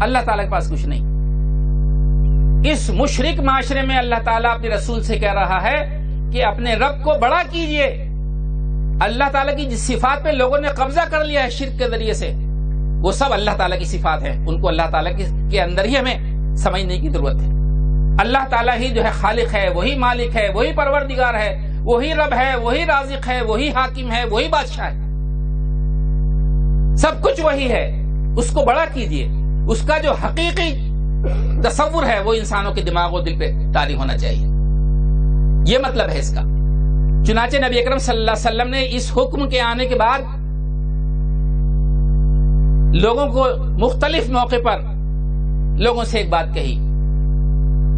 اللہ تعالیٰ کے پاس کچھ نہیں. اس مشرک معاشرے میں اللہ تعالیٰ اپنے رسول سے کہہ رہا ہے کہ اپنے رب کو بڑا کیجئے. اللہ تعالیٰ کی جس صفات پہ لوگوں نے قبضہ کر لیا ہے شرک کے ذریعے سے، وہ سب اللہ تعالیٰ کی صفات ہیں. ان کو اللہ تعالیٰ کے اندر ہی ہمیں سمجھنے کی ضرورت ہے. اللہ تعالیٰ ہی جو ہے خالق ہے، وہی مالک ہے، وہی پروردگار ہے، وہی رب ہے، وہی رازق ہے، وہی حاکم ہے، وہی بادشاہ ہے. سب کچھ وہی ہے. اس کو بڑا کیجئے. اس کا جو حقیقی تصور ہے وہ انسانوں کے دماغ و دل پہ طاری ہونا چاہیے. یہ مطلب ہے اس کا. چنانچہ نبی اکرم صلی اللہ علیہ وسلم نے اس حکم کے آنے کے بعد لوگوں کو مختلف موقع پر لوگوں سے ایک بات کہی.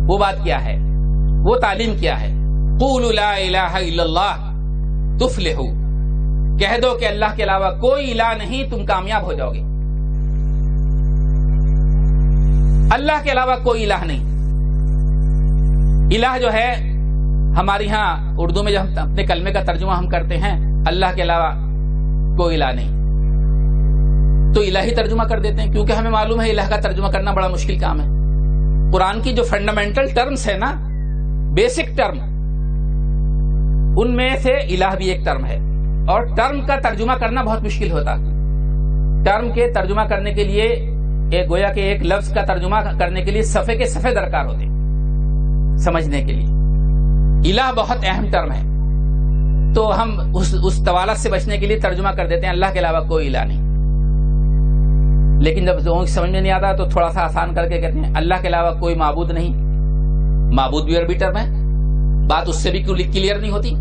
وہ بات کیا ہے؟ وہ تعلیم کیا ہے؟ قولوا لا الہ الا اللہ تفلحوا. کہہ دو کہ اللہ کے علاوہ کوئی الہ نہیں، تم کامیاب ہو جاؤ گے. اللہ کے علاوہ کوئی الہ نہیں. الہ جو ہے ہمارے ہاں اردو میں جب ہم اپنے کلمے کا ترجمہ ہم کرتے ہیں اللہ کے علاوہ کوئی الہ نہیں تو الہی ترجمہ کر دیتے ہیں، کیونکہ ہمیں معلوم ہے الہ کا ترجمہ کرنا بڑا مشکل کام ہے. قرآن کی جو فنڈامنٹل ٹرمز ہے نا، بیسک ٹرم، ان میں سے الہ بھی ایک ٹرم ہے. اور ٹرم کا ترجمہ کرنا بہت مشکل ہوتا. ٹرم کے ترجمہ کرنے کے لیے ایک گویا کہ ایک لفظ کا ترجمہ کرنے کے لیے صفحے کے صفحے درکار ہوتے سمجھنے کے لیے. الہ بہت اہم ٹرم ہے، تو ہم اس طوالت سے بچنے کے لیے ترجمہ کر دیتے ہیں اللہ کے علاوہ کوئی الہ نہیں. لیکن جب لوگوں کی سمجھ میں نہیں آتا تو تھوڑا سا آسان کر کے کہتے ہیں اللہ کے علاوہ کوئی معبود نہیں. معبود بھی عربی ٹرم ہے، بات اس سے بھی کلیئر نہیں ہوتی.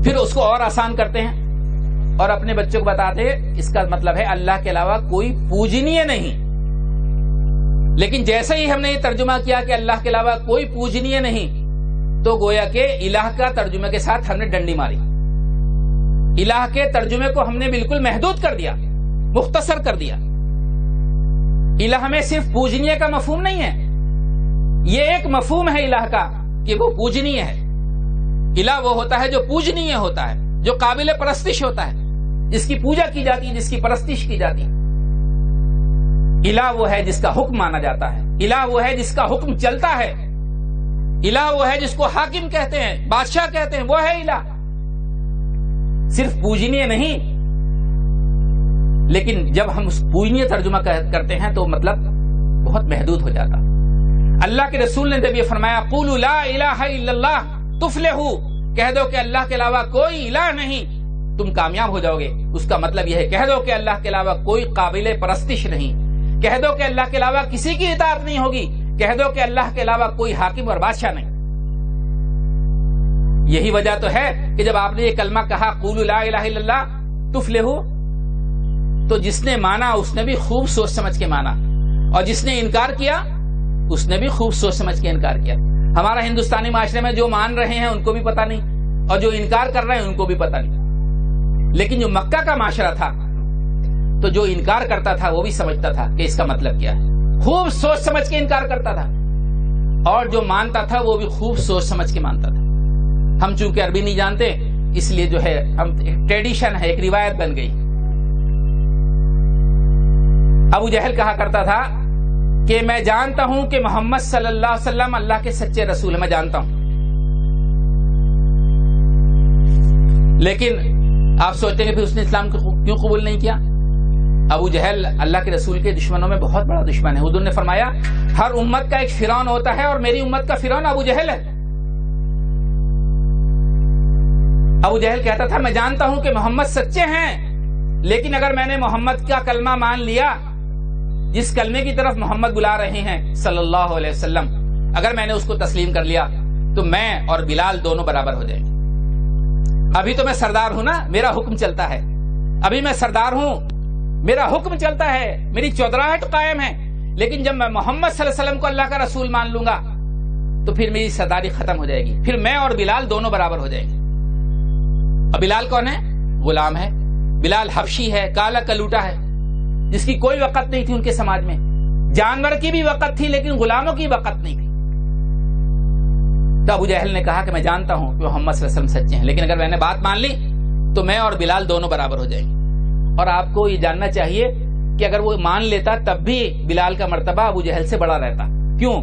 پھر اس کو اور آسان کرتے ہیں اور اپنے بچوں کو بتاتے ہیں اس کا مطلب ہے اللہ کے علاوہ کوئی پوجنیہ نہیں. لیکن جیسے ہی ہم نے یہ ترجمہ کیا کہ اللہ کے علاوہ کوئی پوجنیہ نہیں، تو گویا کہ الہ کا ترجمے کے ساتھ ہم نے ڈنڈی ماری. الہ کے ترجمے کو ہم نے بالکل محدود کر دیا، مختصر کر دیا. الہ میں صرف پوجنیہ کا مفہوم نہیں ہے، یہ ایک مفہوم ہے الہ کا کہ وہ پوجنیہ ہے. الہ وہ ہوتا ہے جو پوجنیہ ہوتا ہے، جو قابل پرستش ہوتا ہے، جس کی پوجا کی جاتی ہے، جس کی پرستش کی جاتی ہے. الہ وہ ہے جس کا حکم مانا جاتا ہے. الہ وہ ہے جس کا حکم چلتا ہے. الہ وہ ہے جس کو حاکم کہتے ہیں، بادشاہ کہتے ہیں، وہ ہے الہ. صرف پوجنیہ نہیں. لیکن جب ہم اس پوجنیہ ترجمہ کرتے ہیں تو مطلب بہت محدود ہو جاتا. اللہ کے رسول نے جب یہ فرمایا قولوا لا الہ الا اللہ تفلحوا، کہہ دو کہ اللہ کے علاوہ کوئی الہ نہیں تم کامیاب ہو جاؤ گے، اس کا مطلب یہ ہے کہہ دو کہ اللہ کے علاوہ کوئی قابل پرستش نہیں، کہہ دو کہ اللہ کے علاوہ کسی کی اطاعت نہیں ہوگی، کہہ دو کہ اللہ کے علاوہ کوئی حاکم اور بادشاہ نہیں. یہی وجہ تو ہے کہ جب آپ نے یہ کلمہ کہا قولوا لا الہ الا اللہ تفلحوا، تو جس نے مانا اس نے بھی خوب سوچ سمجھ کے مانا، اور جس نے انکار کیا اس نے بھی خوب سوچ سمجھ کے انکار کیا. ہمارا ہندوستانی معاشرے میں جو مان رہے ہیں ان کو بھی پتا نہیں، اور جو انکار کر رہے ہیں ان کو بھی پتا نہیں. لیکن جو مکہ کا معاشرہ تھا تو جو انکار کرتا تھا وہ بھی سمجھتا تھا کہ اس کا مطلب کیا ہے، خوب سوچ سمجھ کے انکار کرتا تھا. اور جو مانتا تھا وہ بھی خوب سوچ سمجھ کے مانتا تھا. ہم چونکہ عربی نہیں جانتے اس لیے جو ہے ہم ایک ٹریڈیشن ہے، ایک روایت بن گئی. ابو جہل کہا کرتا تھا کہ میں جانتا ہوں کہ محمد صلی اللہ علیہ وسلم اللہ کے سچے رسول ہیں، میں جانتا ہوں. لیکن آپ سوچتے ہیں پھر اس نے اسلام کو کیوں قبول نہیں کیا؟ ابو جہل اللہ کے رسول کے دشمنوں میں بہت بڑا دشمن ہے. حضور نے فرمایا ہر امت کا ایک فرعون ہوتا ہے اور میری امت کا فرعون ابو جہل ہے. ابو جہل کہتا تھا میں جانتا ہوں کہ محمد سچے ہیں، لیکن اگر میں نے محمد کا کلمہ مان لیا، جس کلمے کی طرف محمد بلا رہے ہیں صلی اللہ علیہ وسلم، اگر میں نے اس کو تسلیم کر لیا تو میں اور بلال دونوں برابر ہو جائیں گے. ابھی تو میں سردار ہوں نا، میرا حکم چلتا ہے. ابھی میں سردار ہوں، میرا حکم چلتا ہے، میری چودراہٹ قائم ہے. لیکن جب میں محمد صلی اللہ علیہ وسلم کو اللہ کا رسول مان لوں گا تو پھر میری سرداری ختم ہو جائے گی، پھر میں اور بلال دونوں برابر ہو جائیں گے. اب بلال کون ہے؟ غلام ہے. بلال حبشی ہے، کالا کلوٹا ہے، جس کی کوئی وقت نہیں تھی ان کے سماج میں. جانور کی بھی وقت تھی لیکن غلاموں کی وقت نہیں تھی. تو ابو جہل نے کہا کہ میں جانتا ہوں کہ محمد صلی اللہ علیہ وسلم سچے ہیں، لیکن اگر میں نے بات مان لی تو میں اور بلال دونوں برابر ہو جائیں گے. اور آپ کو یہ جاننا چاہیے کہ اگر وہ مان لیتا تب بھی بلال کا مرتبہ ابو جہل سے بڑا رہتا. کیوں؟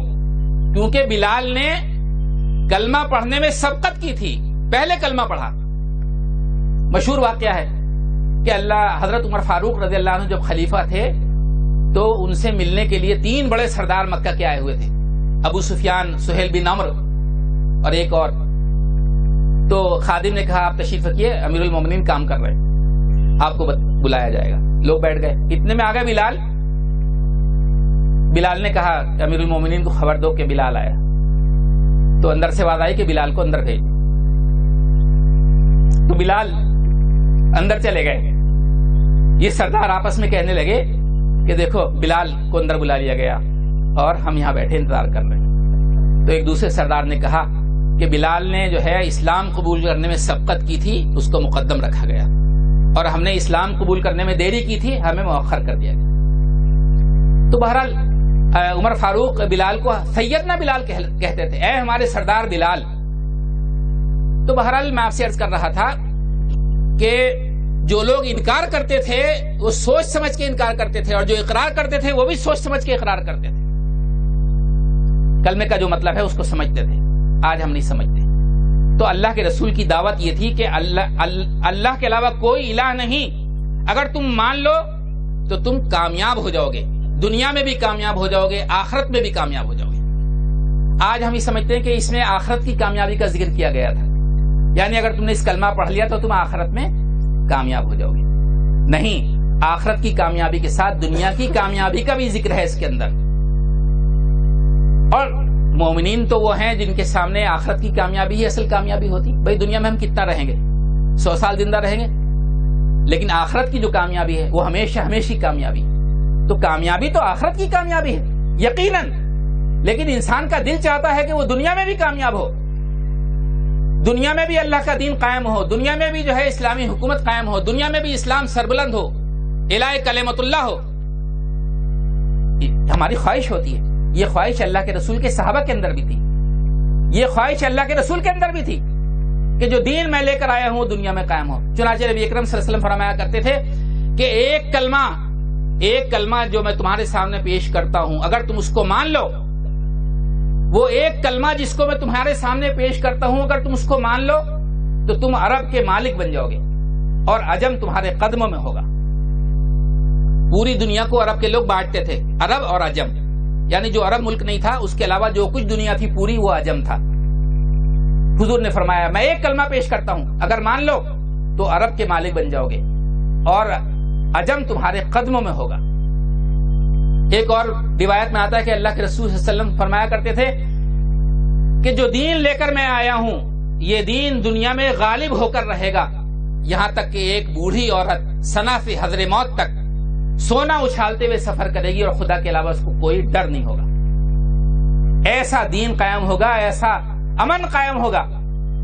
کیونکہ بلال نے کلمہ پڑھنے میں سبقت کی تھی، پہلے کلمہ پڑھا. مشہور واقعہ ہے کہ حضرت عمر فاروق رضی اللہ عنہ جب خلیفہ تھے تو ان سے ملنے کے لیے 3 بڑے سردار مکہ کے آئے ہوئے تھے، ابو سفیان، سہیل بن عمرو اور ایک اور. تو خادم نے کہا آپ تشریف رکھیے، امیر المومنین کام کر رہے ہیں، آپ کو بلایا جائے گا. لوگ بیٹھ گئے. اتنے میں آ گئے بلال. بلال نے کہا امیر المومنین کو خبر دو کہ بلال آیا. تو اندر سے آواز آئی کہ بلال کو اندر بھیج. تو بلال اندر چلے گئے. یہ سردار آپس میں کہنے لگے کہ دیکھو بلال کو اندر بلا لیا گیا اور ہم یہاں بیٹھے انتظار کر رہے ہیں. تو ایک دوسرے سردار نے کہا کہ بلال نے جو ہے اسلام قبول کرنے میں سبقت کی تھی، اس کو مقدم رکھا گیا، اور ہم نے اسلام قبول کرنے میں دیری کی تھی، ہمیں مؤخر کر دیا گیا. تو بہرحال عمر فاروق بلال کو سیدنا بلال کہتے تھے، اے ہمارے سردار بلال. تو بہرحال میں آپ سے عرض کر رہا تھا کہ جو لوگ انکار کرتے تھے وہ سوچ سمجھ کے انکار کرتے تھے، اور جو اقرار کرتے تھے وہ بھی سوچ سمجھ کے اقرار کرتے تھے. کلمے کا جو مطلب ہے اس کو سمجھتے تھے. آج ہم نہیں سمجھتے. تو اللہ کے رسول کی دعوت یہ تھی کہ اللہ کے علاوہ کوئی الہ نہیں. اگر تم مان لو تو تم کامیاب ہو جاؤ گے، دنیا میں بھی کامیاب ہو جاؤ گے، آخرت میں بھی کامیاب ہو جاؤ گے. آج ہم یہ سمجھتے ہیں کہ اس میں آخرت کی کامیابی کا ذکر کیا گیا تھا، یعنی اگر تم نے اس کلمہ پڑھ لیا تو تم آخرت میں کامیاب ہو جاؤ گے. نہیں، آخرت کی کامیابی کے ساتھ دنیا کی کامیابی کا بھی ذکر ہے اس کے اندر. اور مومنین تو وہ ہیں جن کے سامنے آخرت کی کامیابی ہی اصل کامیابی ہوتی. بھئی دنیا میں ہم کتنا رہیں گے؟ 100 سال زندہ رہیں گے، لیکن آخرت کی جو کامیابی ہے وہ ہمیشہ ہمیشہ کامیابی. تو کامیابی تو آخرت کی کامیابی ہے یقیناً، لیکن انسان کا دل چاہتا ہے کہ وہ دنیا میں بھی کامیاب ہو، دنیا میں بھی اللہ کا دین قائم ہو، دنیا میں بھی جو ہے اسلامی حکومت قائم ہو، دنیا میں بھی اسلام سربلند ہو، الہ کلمۃ اللہ ہو. ہماری خواہش ہوتی ہے. یہ خواہش اللہ کے رسول کے صحابہ کے اندر بھی تھی، یہ خواہش اللہ کے رسول کے اندر بھی تھی کہ جو دین میں لے کر آیا ہوں دنیا میں قائم ہو. چنانچہ نبی اکرم صلی اللہ علیہ وسلم فرمایا کرتے تھے کہ ایک کلمہ جو میں تمہارے سامنے پیش کرتا ہوں، اگر تم اس کو مان لو، وہ ایک کلمہ جس کو میں تمہارے سامنے پیش کرتا ہوں اگر تم اس کو مان لو تو تم عرب کے مالک بن جاؤ گے اور عجم تمہارے قدموں میں ہوگا. پوری دنیا کو عرب کے لوگ بانٹتے تھے، عرب اور عجم، یعنی جو عرب ملک نہیں تھا اس کے علاوہ جو کچھ دنیا تھی پوری وہ عجم تھا. حضور نے فرمایا میں ایک کلمہ پیش کرتا ہوں، اگر مان لو تو عرب کے مالک بن جاؤ گے اور عجم تمہارے قدموں میں ہوگا. ایک اور روایت میں آتا ہے کہ اللہ کے رسول صلی اللہ علیہ وسلم فرمایا کرتے تھے کہ جو دین لے کر میں آیا ہوں یہ دین دنیا میں غالب ہو کر رہے گا، یہاں تک کہ ایک بوڑھی عورت ثنا سے حضر موت تک سونا اچھالتے ہوئے سفر کرے گی اور خدا کے علاوہ اس کو کوئی ڈر نہیں ہوگا. ایسا دین قائم ہوگا، ایسا امن قائم ہوگا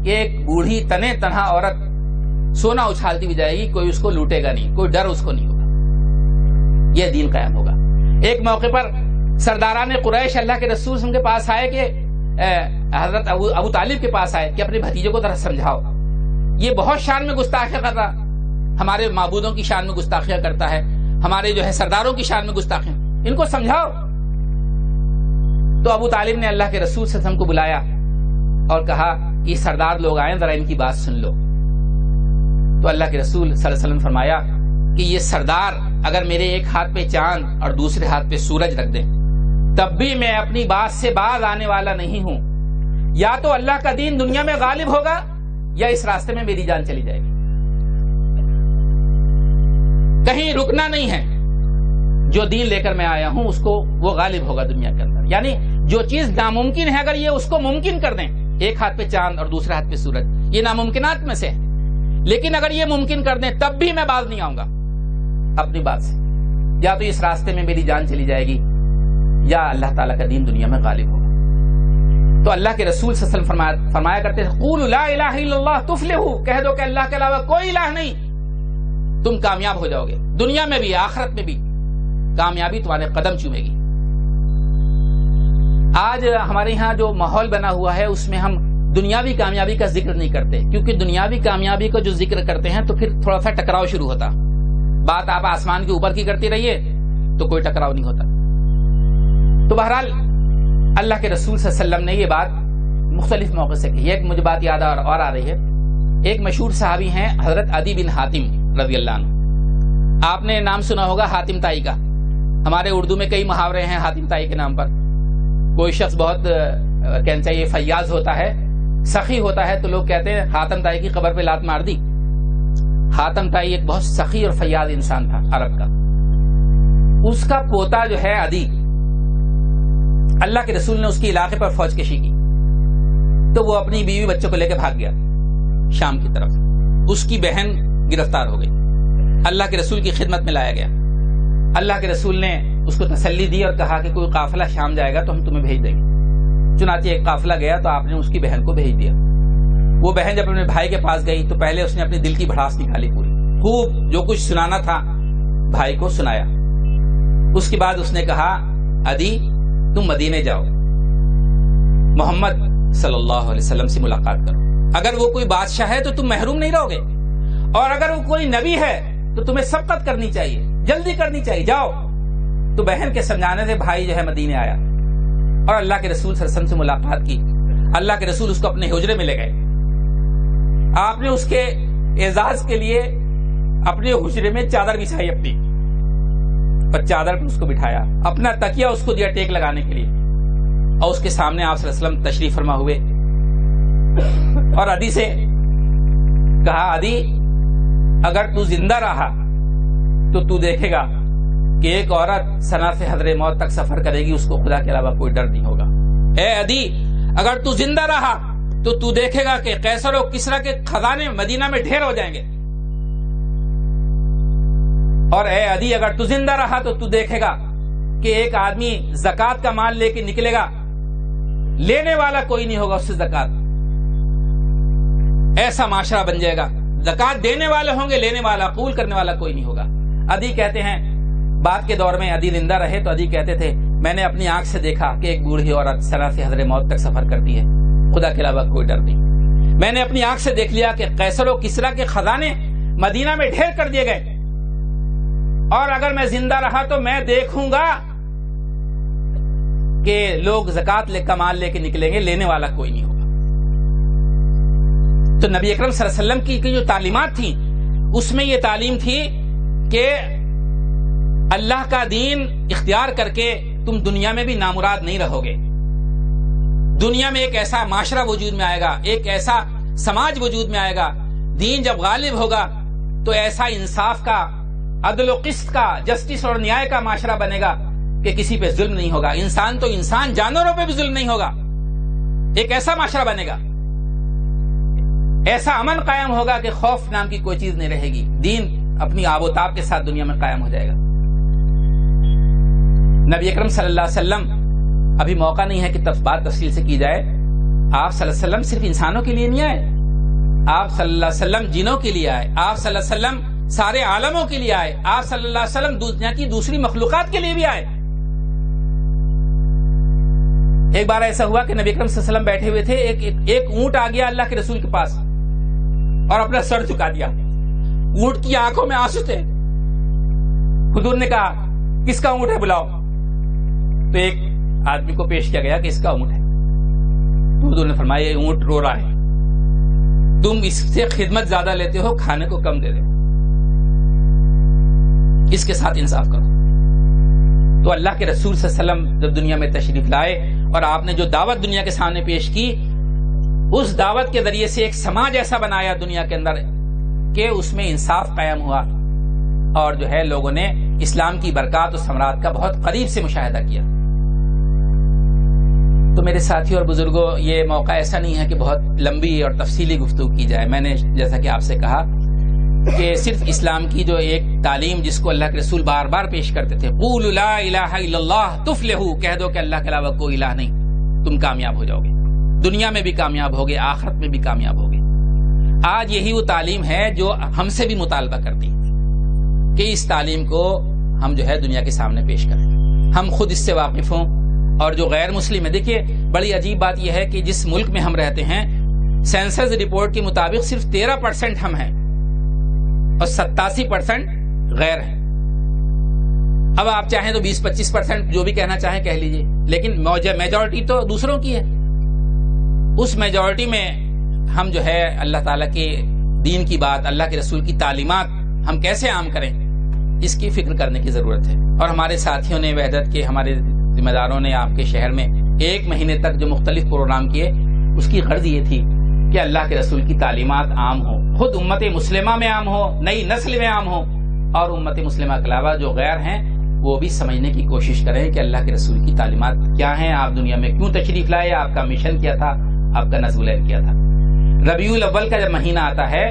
کہ ایک بوڑھی تنے تنہا عورت سونا اچھالتی بھی جائے گی، کوئی اس کو لوٹے گا نہیں، کوئی ڈر اس کو نہیں ہوگا. یہ دین قائم ہوگا. ایک موقع پر سرداران قریش اللہ کے رسول کے پاس آئے کہ حضرت ابو طالب کے پاس آئے کہ اپنے بھتیجے کو ذرا سمجھاؤ، یہ بہت شان میں گستاخیاں کر رہا، ہمارے معبودوں کی شان میں گستاخیاں کرتا ہے، ہمارے جو ہے سرداروں کی شان میں گستاخیاں، ان کو سمجھاؤ. تو ابو طالب نے اللہ کے رسول صلی اللہ علیہ وسلم کو بلایا اور کہا یہ سردار لوگ آئیں، ذرا ان کی بات سن لو. تو اللہ کے رسول صلی اللہ علیہ وسلم فرمایا کہ یہ سردار اگر میرے ایک ہاتھ پہ چاند اور دوسرے ہاتھ پہ سورج رکھ دیں تب بھی میں اپنی بات سے باز آنے والا نہیں ہوں. یا تو اللہ کا دین دنیا میں غالب ہوگا یا اس راستے میں میری جان چلی جائے گی. کہیں رکنا نہیں ہے. جو دین لے کر میں آیا ہوں اس کو وہ غالب ہوگا دنیا کے اندر. یعنی جو چیز ناممکن ہے اگر یہ اس کو ممکن کر دیں، ایک ہاتھ پہ چاند اور دوسرے ہاتھ پہ سورج، یہ ناممکنات میں سے ہے، لیکن اگر یہ ممکن کر دیں تب بھی میں باز نہیں آؤں گا اپنی بات سے. یا تو اس راستے میں میری جان چلی جائے گی یا اللہ تعالیٰ کا دین دنیا میں غالب ہوگا. تو اللہ کے رسول صلی اللہ علیہ وسلم فرمایا کرتے ہیں قولوا لا الہ الا اللہ تفلحوا، کہہ دو کہ اللہ کے علاوہ کوئی الہ نہیں، تم کامیاب ہو جاؤ گے، دنیا میں بھی آخرت میں بھی کامیابی تمہارے قدم چومے گی. آج ہمارے یہاں جو ماحول بنا ہوا ہے اس میں ہم دنیاوی کامیابی کا ذکر نہیں کرتے، کیونکہ دنیاوی کامیابی کو جو ذکر کرتے ہیں تو پھر تھوڑا سا ٹکراؤ شروع ہوتا. بات آپ آسمان کے اوپر کی کرتے رہیے تو کوئی ٹکراؤ نہیں ہوتا. تو بہرحال اللہ کے رسول صلی اللہ علیہ وسلم نے یہ بات مختلف موقع سے کہی. ایک مجھے بات یاد اور آ رہی ہے. ایک مشہور صحابی ہیں حضرت عدی بن حاتم رضی اللہ عنہ. آپ نے نام سنا ہوگا حاتم تائی کا. ہمارے اردو میں کئی محاورے ہیں حاتم تائی کے نام پر. کوئی شخص بہت کہنا چاہیے فیاض ہوتا ہے, سخی ہوتا ہے, تو لوگ کہتے ہیں حاتم تائی کی قبر پہ لات مار دی. حاتم تائی ایک بہت سخی اور فیاض انسان تھا عرب کا. اس کا پوتا جو ہے عدی, اللہ کے رسول نے اس کے علاقے پر فوج کشی کی تو وہ اپنی بیوی بچوں کو لے کے بھاگ گیا شام کی طرف. اس کی بہن گرفتار ہو گئی, اللہ کے رسول کی خدمت میں لایا گیا. اللہ کے رسول نے اس کو تسلی دی اور کہا کہ کوئی قافلہ شام جائے گا تو ہم تمہیں بھیج دیں گے. چنانچہ ایک قافلہ گیا تو آپ نے اس کی بہن کو بھیج دیا. وہ بہن جب اپنے بھائی کے پاس گئی تو پہلے اس نے اپنی دل کی بھڑاس نکالی, پوری خوب جو کچھ سنانا تھا بھائی کو سنایا. اس کے بعد اس نے کہا عدی تم مدینے جاؤ, محمد صلی اللہ علیہ وسلم سے ملاقات کرو. اگر وہ کوئی بادشاہ ہے تو تم محروم نہیں رہو گے, اور اگر وہ کوئی نبی ہے تو تمہیں سبقت کرنی چاہیے, جلدی کرنی چاہیے, جاؤ. تو بہن کے سمجھانے سے بھائی جو ہے مدینے آیا اور اللہ کے رسول صلی اللہ علیہ وسلم سے ملاقات کی. اللہ کے رسول اس کو اپنے حجرے میں لے گئے. آپ نے اس کے اعزاز کے لیے اپنے حجرے میں چادر بچھائی اپنی, اور چادر پر اس کو بٹھایا, اپنا تکیہ اس کو دیا ٹیک لگانے کے لیے, اور اس کے سامنے آپ صلی اللہ علیہ وسلم تشریف فرما ہوئے. اور عدی سے کہا عدی اگر تو زندہ رہا تو دیکھے گا کہ ایک عورت ثنا سے حضر موت تک سفر کرے گی, اس کو خدا کے علاوہ کوئی ڈر نہیں ہوگا. اے عدی اگر تو زندہ رہا تو دیکھے گا کہ قیصر و کسریٰ کے خزانے مدینہ میں ڈھیر ہو جائیں گے. اور اے عدی اگر تو زندہ رہا تو دیکھے گا کہ ایک آدمی زکات کا مال لے کے نکلے گا, لینے والا کوئی نہیں ہوگا اس سے زکات. ایسا معاشرہ بن جائے گا, زکات دینے والے ہوں گے, لینے والا قبول کرنے والا کوئی نہیں ہوگا. عدی کہتے ہیں بعد کے دور میں عدی زندہ رہے تو عدی کہتے تھے میں نے اپنی آنکھ سے دیکھا کہ ایک بوڑھی عورت ثنا سے حضر موت تک سفر کرتی ہے, خدا کے علاوہ کوئی ڈر نہیں. میں نے اپنی آنکھ سے دیکھ لیا کہ قیصر و کسریٰ کے خزانے مدینہ میں ڈھیر کر دیے گئے, اور اگر میں زندہ رہا تو میں دیکھوں گا کہ لوگ زکات کا مال لے کے نکلیں گے, لینے والا کوئی نہیں ہوگا. تو نبی اکرم صلی اللہ علیہ وسلم کی جو تعلیمات تھیں اس میں یہ تعلیم تھی کہ اللہ کا دین اختیار کر کے تم دنیا میں بھی نامراد نہیں رہو گے. دنیا میں ایک ایسا معاشرہ وجود میں آئے گا, ایک ایسا سماج وجود میں آئے گا, دین جب غالب ہوگا تو ایسا انصاف کا, عدل و قسط کا, جسٹس اور نیائے کا معاشرہ بنے گا کہ کسی پہ ظلم نہیں ہوگا. انسان تو انسان, جانوروں پہ بھی ظلم نہیں ہوگا. ایک ایسا معاشرہ بنے گا, ایسا امن قائم ہوگا کہ خوف نام کی کوئی چیز نہیں رہے گی. دین اپنی آب و تاب کے ساتھ دنیا میں قائم ہو جائے گا. نبی اکرم صلی اللہ علیہ وسلم, ابھی موقع نہیں ہے کہ بات تفصیل سے کی جائے, آپ صلی اللہ علیہ وسلم صرف انسانوں کے لیے نہیں آئے, آپ صلی اللہ علیہ وسلم جنوں کے لیے آئے, آپ صلی اللہ علیہ وسلم سارے عالموں کے لیے آئے, آپ صلی اللہ علیہ وسلم دنیا کی دوسری مخلوقات کے لیے بھی آئے. ایک بار ایسا ہوا کہ نبی اکرم صلی اللہ علیہ وسلم بیٹھے ہوئے تھے, ایک اونٹ آ گیا اللہ کے رسول کے پاس اور اپنا سر جھکا دیا. اونٹ کی آنکھوں میں آنسو تھے. حضور نے کہا کس کا اونٹ ہے بلاؤ. تو ایک آدمی کو پیش کیا گیا کہ اس کا اونٹ ہے. تو حضور نے فرمایا یہ اونٹ رو رہا ہے, تم اس سے خدمت زیادہ لیتے ہو, کھانے کو کم دے دو, اس کے ساتھ انصاف کرو. تو اللہ کے رسول صلی اللہ علیہ وسلم جب دنیا میں تشریف لائے اور آپ نے جو دعوت دنیا کے سامنے پیش کی, اس دعوت کے ذریعے سے ایک سماج ایسا بنایا دنیا کے اندر کہ اس میں انصاف قائم ہوا, اور جو ہے لوگوں نے اسلام کی برکات و ثمرات کا بہت قریب سے مشاہدہ کیا. تو میرے ساتھی اور بزرگوں, یہ موقع ایسا نہیں ہے کہ بہت لمبی اور تفصیلی گفتگو کی جائے. میں نے جیسا کہ آپ سے کہا کہ صرف اسلام کی جو ایک تعلیم جس کو اللہ کے رسول بار بار پیش کرتے تھے, قولوا لا الہ الا اللہ تفلحوا, کہہ دو کہ اللہ کے علاوہ کوئی الہ نہیں, تم کامیاب ہو جاؤ گے, دنیا میں بھی کامیاب ہوگے, آخرت میں بھی کامیاب ہوگے. آج یہی وہ تعلیم ہے جو ہم سے بھی مطالبہ کرتی کہ اس تعلیم کو ہم جو ہے دنیا کے سامنے پیش کریں, ہم خود اس سے واقف ہوں. اور جو غیر مسلم ہے, دیکھیے بڑی عجیب بات یہ ہے کہ جس ملک میں ہم رہتے ہیں سینسس رپورٹ کے مطابق صرف 13% ہم ہیں اور 87% غیر ہیں. اب آپ چاہیں تو 20-25% جو بھی کہنا چاہیں کہہ لیجئے، لیکن میجورٹی تو دوسروں کی ہے. اس میجورٹی میں ہم جو ہے اللہ تعالیٰ کے دین کی بات، اللہ کے رسول کی تعلیمات ہم کیسے عام کریں، اس کی فکر کرنے کی ضرورت ہے. اور ہمارے ساتھیوں نے وحدت کے، ہمارے ذمہ داروں نے آپ کے شہر میں 1 مہینے تک جو مختلف پروگرام کیے، اس کی غرض یہ تھی کہ اللہ کے رسول کی تعلیمات عام ہو، خود امت مسلمہ میں عام ہو، نئی نسل میں عام ہو، اور امت مسلمہ کے علاوہ جو غیر ہیں وہ بھی سمجھنے کی کوشش کریں کہ اللہ کے رسول کی تعلیمات کیا ہیں، آپ دنیا میں کیوں تشریف لائے، آپ کا مشن کیا تھا، آپ کا نصب العین کیا تھا. ربیع الاول کا جب مہینہ آتا ہے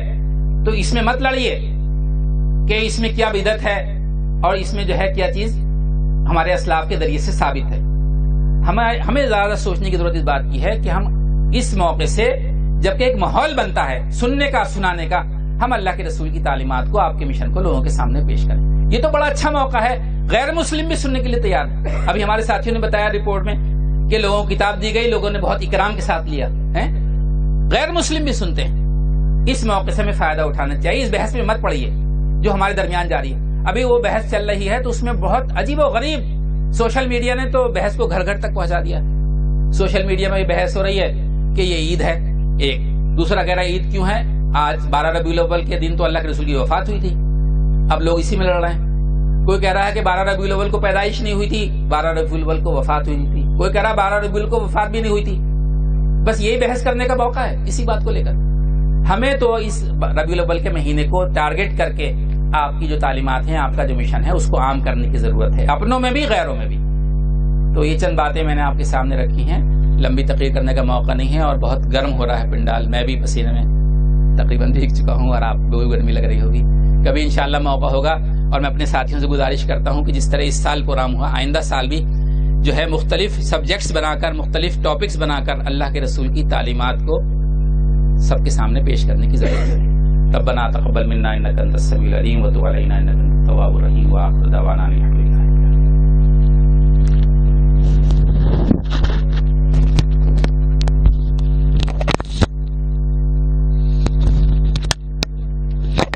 تو اس میں مت لڑیے کہ اس میں کیا بدعت ہے اور اس میں جو ہے کیا چیز ہمارے اسلاف کے ذریعے سے ثابت ہے. ہمیں زیادہ سوچنے کی ضرورت اس بات کی ہے کہ ہم اس موقع سے جبکہ ایک ماحول بنتا ہے سننے کا، سنانے کا، ہم اللہ کے رسول کی تعلیمات کو، آپ کے مشن کو لوگوں کے سامنے پیش کریں. یہ تو بڑا اچھا موقع ہے، غیر مسلم بھی سننے کے لیے تیار ہے. ابھی ہمارے ساتھیوں نے بتایا رپورٹ میں کہ لوگوں کو کتاب دی گئی، لوگوں نے بہت اکرام کے ساتھ لیا ہے، غیر مسلم بھی سنتے ہیں. اس موقع سے ہمیں فائدہ اٹھانا چاہیے. اس بحث میں مت پڑیے جو ہمارے درمیان جاری ہے. ابھی وہ بحث چل رہی ہے تو اس میں بہت عجیب و غریب سوشل میڈیا نے تو بحث کو گھر گھر تک پہنچا دیا. سوشل میڈیا میں یہ بحث ہو رہی ہے کہ یہ عید ہے، ایک دوسرا کہہ رہا ہے عید کیوں ہے، آج 12 ربیع الاول کے دن تو اللہ کے رسول کی وفات ہوئی تھی. اب لوگ اسی میں لڑ رہے ہیں. کوئی کہہ رہا ہے کہ 12 ربیع الاول کو پیدائش نہیں ہوئی تھی، 12 ربیع الاول کو وفات ہوئی تھی. کوئی کہہ رہا ہے 12 ربیع الاول کو وفات بھی نہیں ہوئی تھی. بس یہی بحث کرنے کا موقع ہے اسی بات کو لے کر. ہمیں تو اس ربیع الاول کے مہینے کو ٹارگٹ کر کے آپ کی جو تعلیمات ہیں، آپ کا جو مشن ہے، اس کو عام کرنے کی ضرورت ہے، اپنوں میں بھی غیروں میں بھی. تو یہ چند باتیں میں نے آپ کے سامنے رکھی ہیں. لمبی تقریر کرنے کا موقع نہیں ہے اور بہت گرم ہو رہا ہے پنڈال. میں بھی پسینے میں تقریباً بھیگ چکا ہوں اور آپ کو بھی گرمی لگ رہی ہوگی. کبھی انشاءاللہ موقع ہوگا. اور میں اپنے ساتھیوں سے گزارش کرتا ہوں کہ جس طرح اس سال پروگرام ہوا، آئندہ سال بھی جو ہے مختلف سبجیکٹس بنا کر، مختلف ٹاپکس بنا کر اللہ کے رسول کی تعلیمات کو سب کے سامنے پیش کرنے کی ضرورت ہے. ربنا تقبل منا انک انت السمیع العلیم وتب علینا انک انت التواب الرحیم وآخر دعوانا